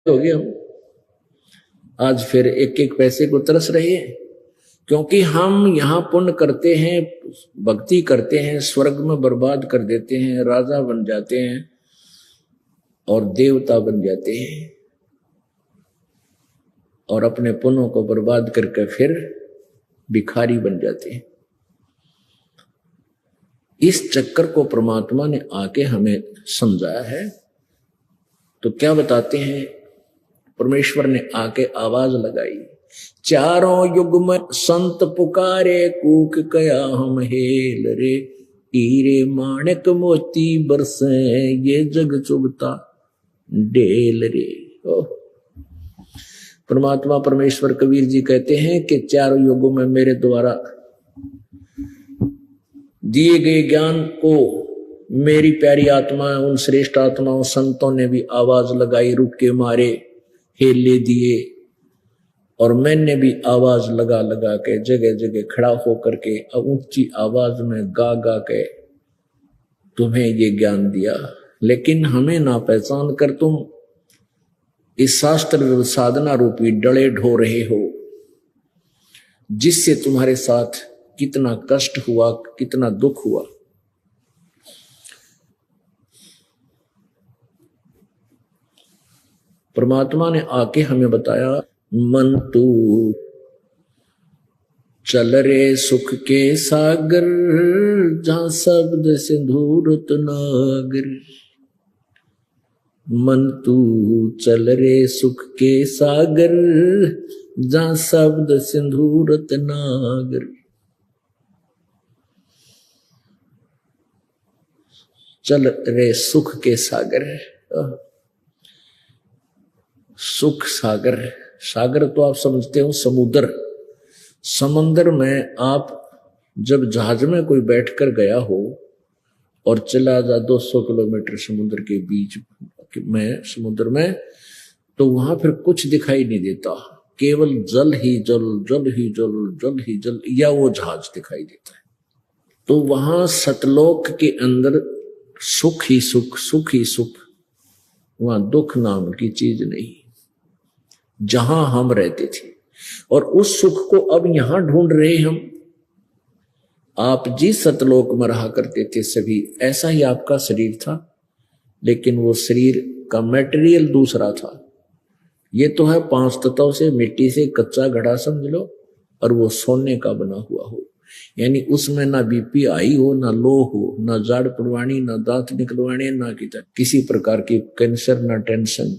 हो गए हम आज फिर एक एक पैसे को तरस रहे हैं, क्योंकि हम यहां पुण्य करते हैं, भक्ति करते हैं, स्वर्ग में बर्बाद कर देते हैं, राजा बन जाते हैं और देवता बन जाते हैं, और अपने पुण्यों को बर्बाद करके फिर भिखारी बन जाते हैं। इस चक्कर को परमात्मा ने आके हमें समझाया है। तो क्या बताते हैं, परमेश्वर ने आके आवाज लगाई, चारों युग में संत पुकारे, कूक कया हम हेल रे, हीरे माणिक मोती बरसे, ये जग चुभता डेल रे। परमात्मा परमेश्वर कबीर जी कहते हैं कि चारों युगों में मेरे द्वारा दिए गए ज्ञान को मेरी प्यारी आत्मा, उन श्रेष्ठ आत्माओं संतों ने भी आवाज लगाई, रुक के मारे, हेले दिए, और मैंने भी आवाज लगा लगा के जगह जगह खड़ा होकर के ऊंची आवाज में गा गा के तुम्हें ये ज्ञान दिया। लेकिन हमें ना पहचान कर तुम इस शास्त्र साधना रूपी डले ढो रहे हो, जिससे तुम्हारे साथ कितना कष्ट हुआ, कितना दुख हुआ। परमात्मा ने आके हमें बताया, मन तू चल रे सुख के सागर, जहां शब्द सिंधूरत नागर। मन तू चल रे सुख के सागर, जहां शब्द सिंधूरत नागर। चल रे सुख के सागर, सुख सागर, सागर तो आप समझते हो समुद्र। समंदर में आप जब जहाज में कोई बैठकर गया हो और चला जा 200 किलोमीटर समुद्र के बीच में, समुद्र में, तो वहां फिर कुछ दिखाई नहीं देता, केवल जल ही जल, जल ही जल, जल ही जल, या वो जहाज दिखाई देता है। तो वहां सतलोक के अंदर सुख ही सुख, सुख ही सुख, वहां दुख नाम की चीज नहीं, जहां हम रहते थे। और उस सुख को अब यहां ढूंढ रहे हम। आप जिस सतलोक में रहा करते थे सभी, ऐसा ही आपका शरीर था, लेकिन वो शरीर का मटेरियल दूसरा था। ये तो है 5 तत्वों से, मिट्टी से कच्चा घड़ा समझ लो, और वो सोने का बना हुआ हो, यानी उसमें ना बीपी आई हो, ना लो हो, ना जाड़ पड़वानी, ना दांत निकलवाने, ना किसी प्रकार की कैंसर, ना टेंशन।